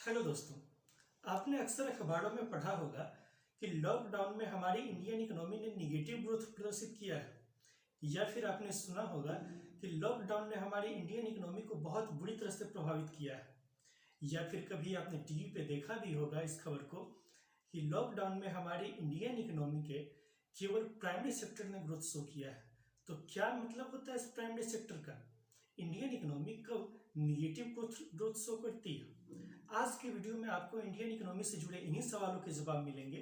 Hello दोस्तों। आपने अक्सर अखबारों में पढ़ा होगा कि लॉकडाउन में हमारी इंडियन इकोनॉमी ने निगेटिव ग्रोथ प्रदर्शित किया है, या फिर आपने सुना होगा कि लॉकडाउन ने हमारी इंडियन इकोनॉमी को बहुत बुरी तरह से प्रभावित किया है, या फिर कभी आपने टीवी पे देखा भी होगा इस खबर को कि लॉकडाउन में हमारी इंडियन इकोनॉमी के केवल प्राइमरी सेक्टर ने ग्रोथ शो किया है। तो क्या मतलब होता है इस प्राइमरी सेक्टर का? इंडियन इकोनॉमी कब निगेटिव ग्रोथ शो करती है? आज के वीडियो में आपको इंडियन इकोनॉमी से जुड़े इन्हीं सवालों के जवाब मिलेंगे।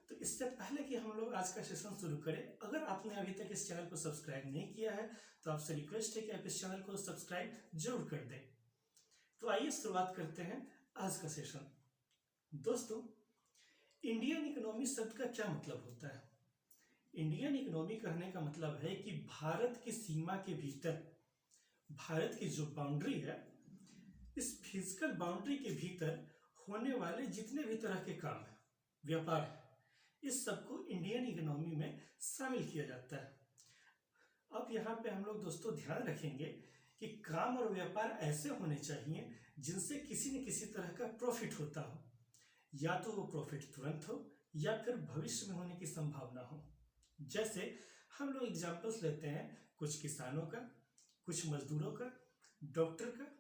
तो इससे पहले कि हम लोग आज का सेशन शुरू करें, अगर आपने अभी तक इस चैनल को सब्सक्राइब नहीं किया है तो आपसे रिक्वेस्ट है कि आप इस चैनल को सब्सक्राइब जरूर कर दें। तो आइए शुरुआत करते हैं आज का सेशन। दोस्तों, इंडियन इकोनॉमी शब्द का क्या मतलब होता है? इंडियन इकोनॉमी कहने का मतलब है कि भारत की सीमा के भीतर, भारत की जो बाउंड्री है, इस फिजिकल बाउंड्री के भीतर होने वाले जितने भी तरह के काम है, व्यापार है, इस सबको इंडियन इकोनॉमी में शामिल किया जाता है। अब यहाँ पे हम लोग दोस्तों ध्यान रखेंगे कि काम और व्यापार ऐसे होने चाहिए जिनसे किसी न किसी तरह का प्रॉफिट होता हो, या तो वो प्रॉफिट तुरंत हो या फिर भविष्य में होने की संभावना हो। जैसे हम लोग एग्जाम्पल्स लेते हैं कुछ किसानों का, कुछ मजदूरों का, डॉक्टर का।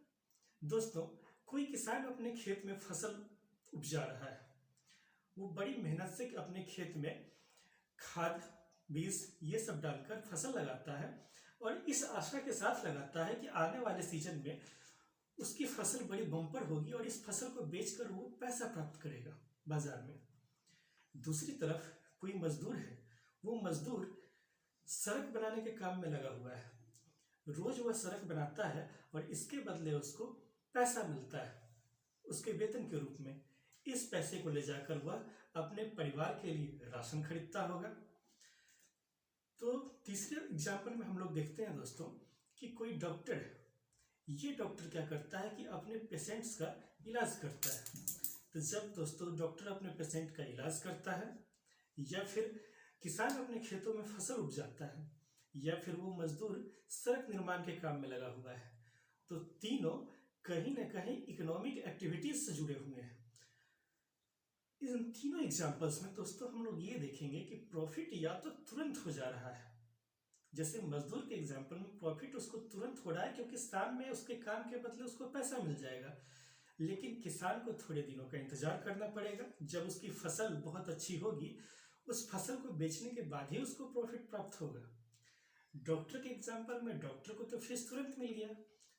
दोस्तों, कोई किसान अपने खेत में फसल उपजा रहा है, वो बड़ी मेहनत से अपने खेत में खाद, बीज ये सब डालकर फसल लगाता है और इस आशा के साथ लगाता है कि आने वाले सीजन में उसकी फसल बड़ी बम्पर होगी और इस फसल को बेचकर वो पैसा प्राप्त करेगा बाजार में। दूसरी तरफ कोई मजदूर है, वो मजदूर सड़क बनाने के काम में लगा हुआ है, रोज वह सड़क बनाता है और इसके बदले उसको पैसा मिलता है उसके वेतन के रूप में। इस पैसे को ले जाकर वह अपने परिवार के लिए राशन खरीदता होगा। तो तीसरे एग्जाम्पल में हम लोग देखते हैं दोस्तों कि कोई डॉक्टर है, ये डॉक्टर क्या करता है कि अपने पेशेंट्स का इलाज करता है। तो जब दोस्तों डॉक्टर अपने पेशेंट का इलाज करता है, या फिर किसान अपने खेतों में फसल उपजाता है, या फिर वो मजदूर सड़क निर्माण के काम में लगा हुआ है, तो तीनों कहीं ना कहीं इकोनॉमिक एक्टिविटीज से जुड़े हुए हैं। इन तीनों एग्जाम्पल्स में दोस्तों हम लोग ये देखेंगे कि प्रॉफिट या तो तुरंत हो जा रहा है, जैसे मजदूर के एग्जाम्पल में प्रॉफिट उसको तुरंत हो रहा है क्योंकि शाम में उसके काम के बदले उसको पैसा मिल जाएगा, लेकिन किसान को थोड़े दिनों का इंतजार करना पड़ेगा। जब उसकी फसल बहुत अच्छी होगी, उस फसल को बेचने के बाद ही उसको प्रॉफिट प्राप्त होगा। डॉक्टर के एग्जाम्पल में डॉक्टर को तो फीस तुरंत मिल गया,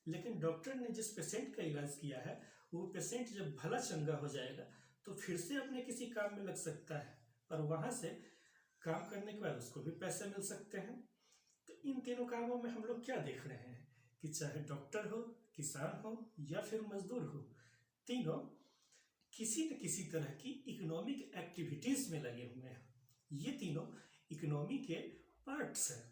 लेकिन डॉक्टर ने जिस पेशेंट का इलाज किया है वो पेशेंट जब भला चंगा हो जाएगा तो फिर से अपने किसी काम में लग सकता है और वहां से काम करने के बाद उसको भी पैसे मिल सकते हैं। तो इन तीनों कामों में हम लोग क्या देख रहे हैं कि चाहे डॉक्टर हो, किसान हो या फिर मजदूर हो, तीनों किसी न किसी तरह की इकोनॉमिक एक्टिविटीज में लगे हुए हैं। ये तीनों इकोनॉमी के पार्ट्स हैं।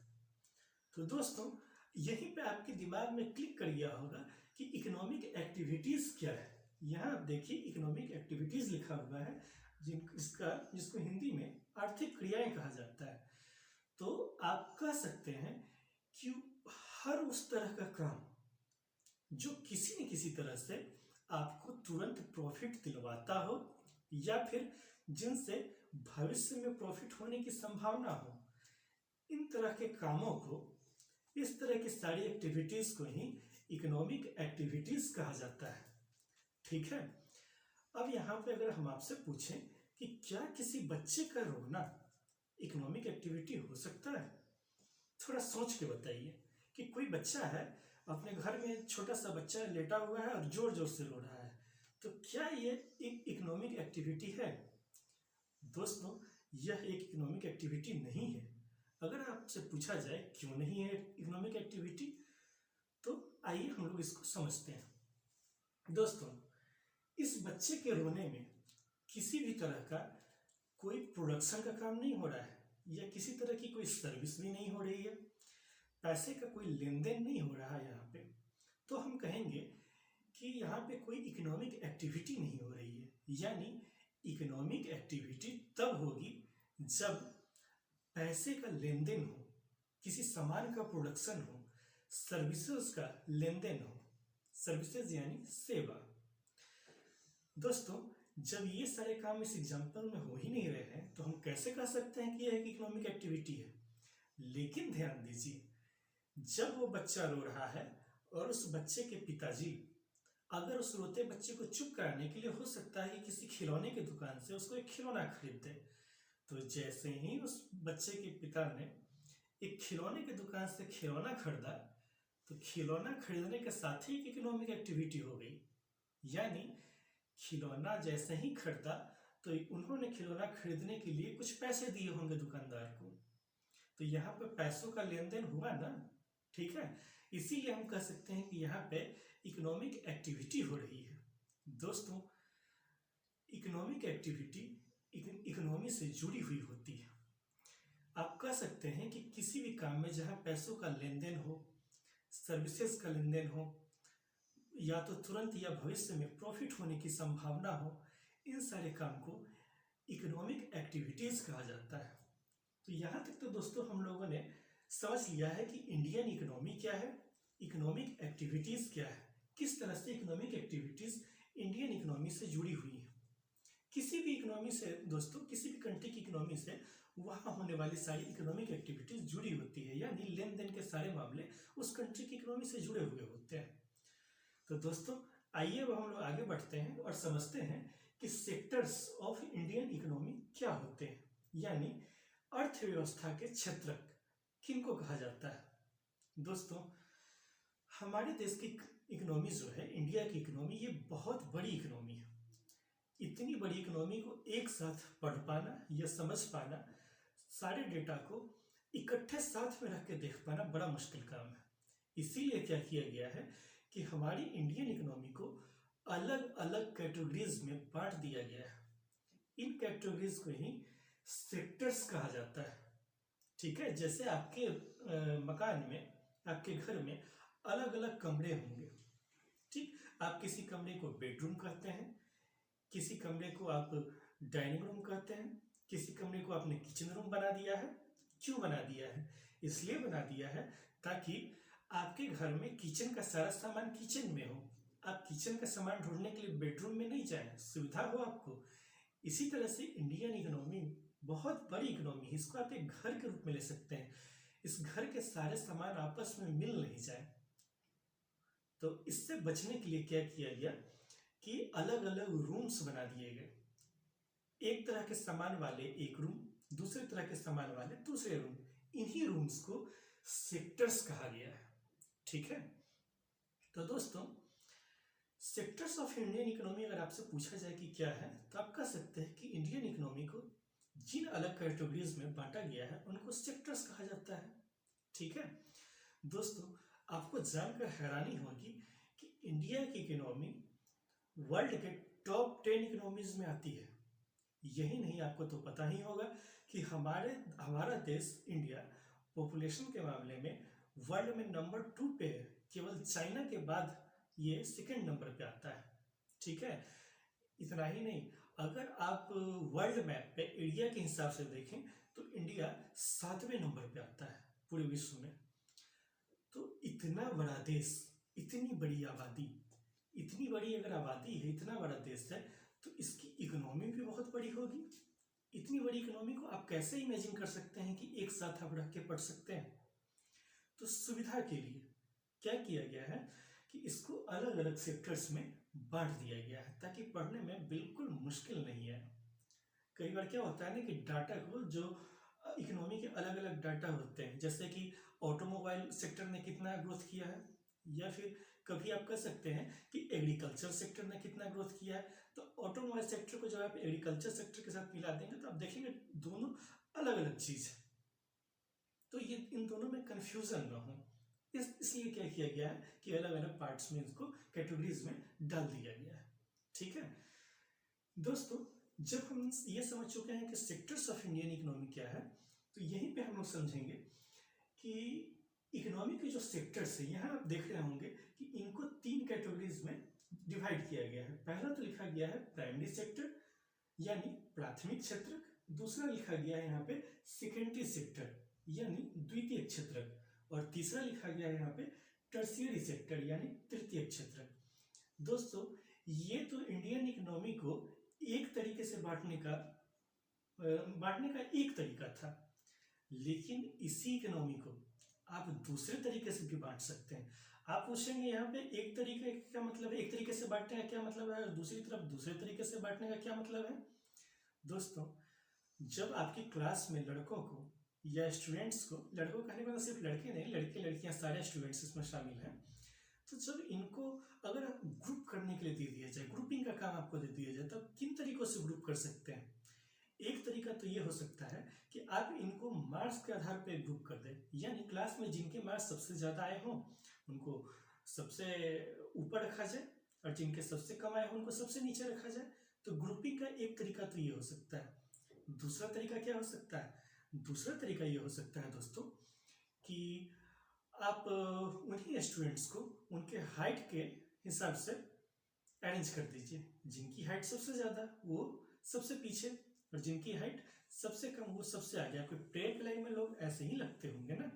तो दोस्तों, यहीं पे आपके दिमाग में क्लिक कर गया होगा कि इकोनॉमिक एक्टिविटीज क्या है। यहाँ आप देखिए इकोनॉमिक एक्टिविटीज लिखा हुआ है, जिसको हिंदी में आर्थिक क्रियाएं कहा जाता है। तो आप कह सकते हैं कि हर उस तरह का काम जो किसी न किसी तरह से आपको तुरंत प्रॉफिट दिलवाता हो या फिर जिनसे भविष्य में प्रॉफिट होने की संभावना हो, इन तरह के कामों को, इस तरह की सारी एक्टिविटीज को ही इकोनॉमिक एक्टिविटीज कहा जाता है। ठीक है। अब यहाँ पे अगर हम आपसे पूछें कि क्या किसी बच्चे का रोना इकोनॉमिक एक्टिविटी हो सकता है, थोड़ा सोच के बताइए कि कोई बच्चा है, अपने घर में छोटा सा बच्चा लेटा हुआ है और जोर जोर से रो रहा है, तो क्या ये एक इकोनॉमिक एक्टिविटी है? दोस्तों, यह एक इकोनॉमिक एक्टिविटी नहीं है। अगर आपसे पूछा जाए क्यों नहीं है इकोनॉमिक एक्टिविटी, तो आइए हम लोग इसको समझते हैं। दोस्तों, इस बच्चे के रोने में किसी भी तरह का कोई प्रोडक्शन का काम नहीं हो रहा है, या किसी तरह की कोई सर्विस भी नहीं हो रही है, पैसे का कोई लेन देन नहीं हो रहा है यहाँ पे। तो हम कहेंगे कि यहाँ पे कोई इकोनॉमिक एक्टिविटी नहीं हो रही है। यानी इकोनॉमिक एक्टिविटी तब होगी जब पैसे का लेन देन हो, किसी सामान का प्रोडक्शन हो, सर्विसेज का लेन देन हो। सर्विसेज यानी सेवा। दोस्तों, जब ये सारे काम इस एग्जाम्पल में हो ही नहीं रहे हैं तो हम कैसे कह सकते हैं कि यह एक इकोनॉमिक एक्टिविटी है। लेकिन ध्यान दीजिए, जब वो बच्चा रो रहा है और उस बच्चे के पिताजी अगर उस रोते बच्चे को चुप कराने के लिए हो सकता है कि किसी खिलौने की दुकान से उसको एक खिलौना खरीद दे, तो जैसे ही उस बच्चे के पिता ने एक खिलौने की दुकान से खिलौना खरीदा, तो खिलौना खरीदने के साथ ही एक इकोनॉमिक एक्टिविटी हो गई। यानी खिलौना जैसे ही खरीदा तो उन्होंने खिलौना खरीदने के लिए कुछ पैसे दिए होंगे दुकानदार को, तो यहाँ पे पैसों का लेन देन हुआ ना। ठीक है, इसीलिए हम कह सकते हैं कि यहाँ पे इकोनॉमिक एक्टिविटी हो रही है। दोस्तों, इकोनॉमिक एक्टिविटी इकोनॉमी से जुड़ी हुई होती है। आप कह सकते हैं कि किसी भी काम में जहाँ पैसों का लेन देन हो, सर्विसेज का लेन देन हो, या तो तुरंत या भविष्य में प्रॉफिट होने की संभावना हो, इन सारे काम को इकोनॉमिक एक्टिविटीज कहा जाता है। तो यहाँ तक तो दोस्तों हम लोगों ने समझ लिया है कि इंडियन इकोनॉमी क्या है, इकोनॉमिक एक्टिविटीज क्या है, किस तरह से इकोनॉमिक एक्टिविटीज इंडियन इकोनॉमी से जुड़ी हुई है। किसी भी इकोनॉमी से दोस्तों, किसी भी कंट्री की इकोनॉमी से वहाँ होने वाली सारी इकोनॉमिक एक्टिविटीज जुड़ी होती है, यानी लेन देन के सारे मामले उस कंट्री की इकोनॉमी से जुड़े हुए होते हैं। तो दोस्तों, आइए अब हम लोग आगे बढ़ते हैं और समझते हैं कि सेक्टर्स ऑफ इंडियन इकोनॉमी क्या होते हैं, यानी अर्थव्यवस्था के क्षेत्र किनको कहा जाता है। दोस्तों, हमारे देश की इकोनॉमी जो है, इंडिया की इकोनॉमी, ये बहुत बड़ी इकोनॉमी है। इतनी बड़ी इकोनॉमी को एक साथ पढ़ पाना या समझ पाना, सारे डेटा को इकट्ठे साथ में रख के देख पाना बड़ा मुश्किल काम है। इसीलिए क्या किया गया है कि हमारी इंडियन इकोनॉमी को अलग अलग कैटेगरीज में बांट दिया गया है। इन कैटेगरीज को ही सेक्टर्स कहा जाता है। ठीक है, जैसे आपके मकान में, आपके घर में अलग अलग कमरे होंगे। ठीक, आप किसी कमरे को बेडरूम कहते हैं, किसी कमरे को आप डाइनिंग रूम कहते हैं, किसी कमरे को आपने किचन रूम बना दिया है। क्यों बना दिया है? इसलिए बना दिया है ताकि आपके घर में किचन का सारा सामान किचन में हो, आप किचन का सामान ढूंढने के लिए बेडरूम में नहीं जाएं, सुविधा हो आपको। इसी तरह से इंडियन इकोनॉमी बहुत बड़ी इकोनॉमी है, इसको आप एक घर के रूप में ले सकते हैं। इस घर के सारे सामान आपस में मिल नहीं जाए, तो इससे बचने के लिए क्या किया गया कि अलग अलग रूम्स बना दिए गए। एक तरह के सामान वाले एक रूम, दूसरे तरह के सामान वाले दूसरे रूम, इन्हीं रूम्स को सेक्टर्स कहा गया है। ठीक है, तो दोस्तों, सेक्टर्स ऑफ इंडियन इकोनॉमी अगर आपसे पूछा जाए कि क्या है, तो आप कह सकते हैं कि इंडियन इकोनॉमी को जिन अलग कैटेगरीज में बांटा गया है उनको सेक्टर्स कहा जाता है। ठीक है दोस्तों, आपको जानकर हैरानी होगी कि इंडिया की इकोनॉमी वर्ल्ड के टॉप 10 इकोनॉमीज में आती है। यही नहीं, आपको तो पता ही होगा कि हमारा देश इंडिया पॉपुलेशन के मामले में वर्ल्ड में नंबर 2 पे है। केवल चाइना के बाद ये सेकंड नंबर पे आता है। ठीक है, इतना ही नहीं, अगर आप वर्ल्ड मैप पे एरिया के हिसाब से देखें तो इंडिया 7वें नंबर पे आता है पूरे विश्व में। तो इतना बड़ा देश, इतनी बड़ी आबादी, इतनी बड़ी अगर आबादी है, इतना बड़ा देश है, तो इसकी इकोनॉमी भी बहुत बड़ी होगी। इतनी बड़ी इकोनॉमी को आप कैसे इमेजिन कर सकते हैं कि एक साथ आप रख के पढ़ सकते हैं? तो सुविधा के लिए क्या किया गया है कि इसको अलग अलग सेक्टर्स में बांट दिया गया है ताकि पढ़ने में बिल्कुल मुश्किल नहीं है। कई बार क्या होता है ना कि डाटा को, जो इकोनॉमी के अलग अलग डाटा होते हैं, जैसे कि ऑटोमोबाइल सेक्टर ने कितना ग्रोथ किया है, या फिर कभी आप कह सकते हैं कि एग्रीकल्चर सेक्टर ने कितना ग्रोथ किया है, तो ऑटोमोबाइल सेक्टर को जब आप एग्रीकल्चर सेक्टर के साथ मिला देंगे तो आप देखेंगे दोनों अलग अलग चीज है। तो ये इन दोनों में कंफ्यूजन ना हो, इसलिए क्या किया गया है कि अलग अलग पार्ट्स में इसको कैटेगरीज में डाल दिया गया है। ठीक है दोस्तों, जब हम ये समझ चुके हैं कि सेक्टर्स ऑफ इंडियन इकोनॉमी क्या है, तो यहीं पे हम लोग समझेंगे कि इकोनॉमी के जो सेक्टर्स है, यहाँ आप देख रहे होंगे कि इनको 3 कैटेगरीज में डिवाइड किया गया है। पहला तो लिखा गया है प्राइमरी सेक्टर यानी प्राथमिक क्षेत्र, दूसरा लिखा गया है यहाँ पे सेकेंडरी सेक्टर यानी द्वितीय क्षेत्र, और तीसरा लिखा गया है यहाँ पे टर्शियरी सेक्टर यानी तृतीय क्षेत्र। दोस्तों, ये तो इंडियन इकोनॉमी को एक तरीके से बांटने का एक तरीका था, लेकिन इसी इकोनॉमी को आप दूसरे तरीके से भी बांट सकते हैं। आप पूछेंगे यहाँ पे एक तरीके का क्या मतलब है, एक तरीके से बांटने का क्या मतलब है, और दूसरी तरफ दूसरे तरीके से बांटने का क्या मतलब है। दोस्तों, जब आपकी क्लास में लड़कों को या स्टूडेंट्स को, लड़कों कहने का सिर्फ लड़के नहीं, लड़के लड़कियां सारे स्टूडेंट्स इसमें शामिल हैं, तो जब इनको अगर ग्रुप करने के लिए दे दिया जाए, ग्रुपिंग का काम आपको दे दिया जाए, तो किन तरीकों से ग्रुप कर सकते हैं। एक तरीका तो ये हो सकता है कि आप इनको मार्क्स के आधार पर ग्रुप कर दें, यानी क्लास में जिनके मार्क्स सबसे ज़्यादा आए हों उनको सबसे ऊपर रखा जाए, और जिनके सबसे कम आए हों उनको सबसे नीचे रखा जाए। तो ग्रुपिंग का एक तरीका तो ये हो सकता है। दूसरा तरीका क्या हो सकता है, दूसरा तरीका ये हो सकता है दोस्तों कि आप उन्हीं स्टूडेंट्स को उनके हाइट के हिसाब से अरेंज कर दीजिए। जिनकी हाइट सबसे ज़्यादा वो सबसे पीछे, और जिनकी हाइट सबसे कम वो सबसे आगे। आपके प्रेयर लाइन में लोग ऐसे ही लगते होंगे ना।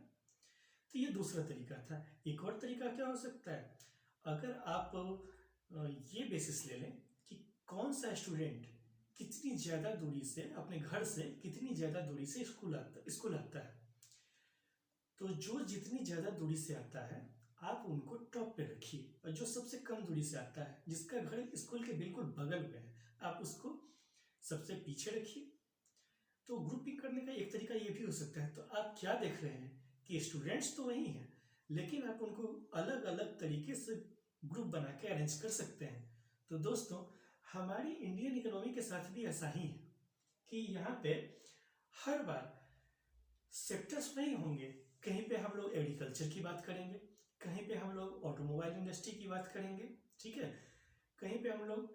तो ये दूसरा तरीका था। एक और तरीका क्या हो सकता है, अगर आप ये बेसिस ले लें कि कौन सा स्टूडेंट कितनी ज़्यादा दूरी से, अपने घर से कितनी ज़्यादा दूरी से स्कूल आता है, तो जो जितनी ज़्यादा दूरी से आता है आप उनको टॉप पे रखिए, और जो सबसे कम दूरी से आता है, जिसका घर स्कूल के बिल्कुल बगल में है, आप उसको सबसे पीछे रखिए। तो ग्रुपिंग करने का एक तरीका ये भी हो सकता है। तो आप क्या देख रहे हैं कि स्टूडेंट्स तो वही हैं, लेकिन आप उनको अलग अलग तरीके से ग्रुप बना के अरेंज कर सकते हैं। तो दोस्तों, हमारी इंडियन इकोनॉमी के साथ भी ऐसा ही है कि यहाँ पे हर बार सेक्टर्स नहीं होंगे। कहीं पे हम लोग एग्रीकल्चर की बात करेंगे, कहीं पे हम लोग ऑटोमोबाइल इंडस्ट्री की बात करेंगे, ठीक है, कहीं पे हम लोग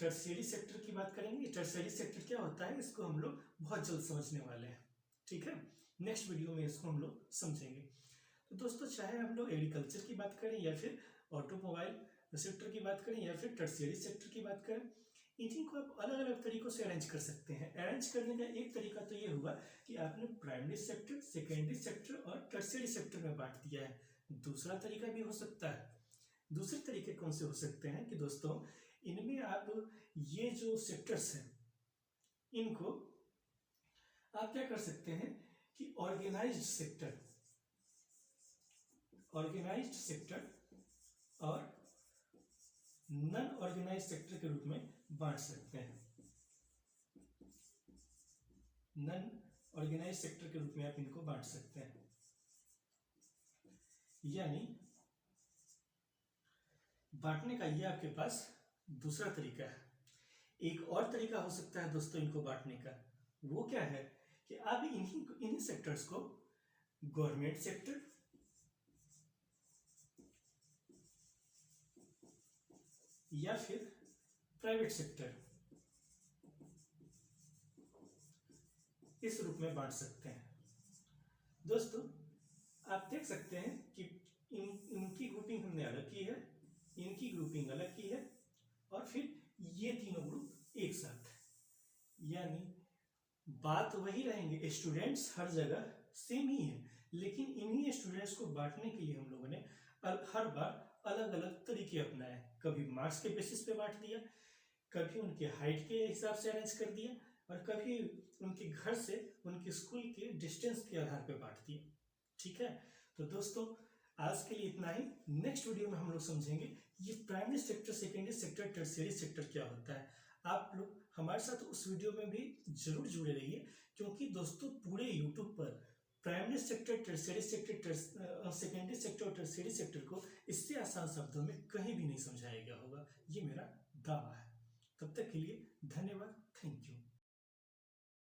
टर्शियरी सेक्टर की बात करेंगे। टर्शियरी सेक्टर क्या होता है, इसको हम लोग बहुत जल्द समझने वाले हैं, ठीक है। नेक्स्ट वीडियो में इसको हम लोग समझेंगे। तो दोस्तों, चाहे हम लोग एग्रीकल्चर की बात करें, या फिर ऑटोमोबाइल सेक्टर की बात करें, या फिर टर्शियरी सेक्टर की बात करें, इन्हीं को आप अलग अलग तरीकों से अरेंज कर सकते हैं। अरेंज करने का एक तरीका तो ये हुआ कि आपने प्राइमरी सेक्टर, सेकेंडरी सेक्टर और टर्शियरी सेक्टर में बांट दिया है। दूसरा तरीका भी हो सकता है। दूसरे तरीके कौन से हो सकते हैं कि दोस्तों, इनमें आप ये जो सेक्टर्स हैं इनको आप क्या कर सकते हैं कि ऑर्गेनाइज्ड सेक्टर और नॉन ऑर्गेनाइज्ड सेक्टर के रूप में बांट सकते हैं। नॉन ऑर्गेनाइज्ड सेक्टर के रूप में आप इनको बांट सकते हैं। यानी बांटने का ये आपके पास दूसरा तरीका है। एक और तरीका हो सकता है दोस्तों इनको बांटने का, वो क्या है कि आप इन्हीं सेक्टर्स को गवर्नमेंट सेक्टर, या फिर प्राइवेट सेक्टर, इस रूप में बांट सकते हैं। दोस्तों, आप देख सकते हैं कि इनकी ग्रुपिंग हमने अलग की है, इनकी ग्रुपिंग अलग की है, और फिर ये तीनों ग्रुप एक साथ। यानी बात वही रहेंगे, स्टूडेंट्स हर जगह सेम ही है, लेकिन इन्हीं स्टूडेंट्स को बांटने के लिए हम लोगों ने हर बार अलग अलग तरीके अपनाए। कभी मार्क्स के बेसिस पे बांट दिया, कभी उनके हाइट के हिसाब से अरेंज कर दिया, और कभी उनके घर से उनके स्कूल के डिस्टेंस के आधार पर बांट दिया, ठीक है। तो दोस्तों, आज के लिए इतना ही। नेक्स्ट वीडियो में हम लोग समझेंगे ये primary sector, secondary sector, tertiary sector क्या होता है। आप लोग हमारे साथ उस वीडियो में भी जरूर जुड़े रहिए, क्योंकि दोस्तों पूरे यूट्यूब पर primary sector, tertiary sector, secondary sector और टर्शियरी सेक्टर को इससे आसान शब्दों में कहीं भी नहीं समझाया गया होगा, ये मेरा दावा है। तब तक के लिए धन्यवाद, थैंक यू।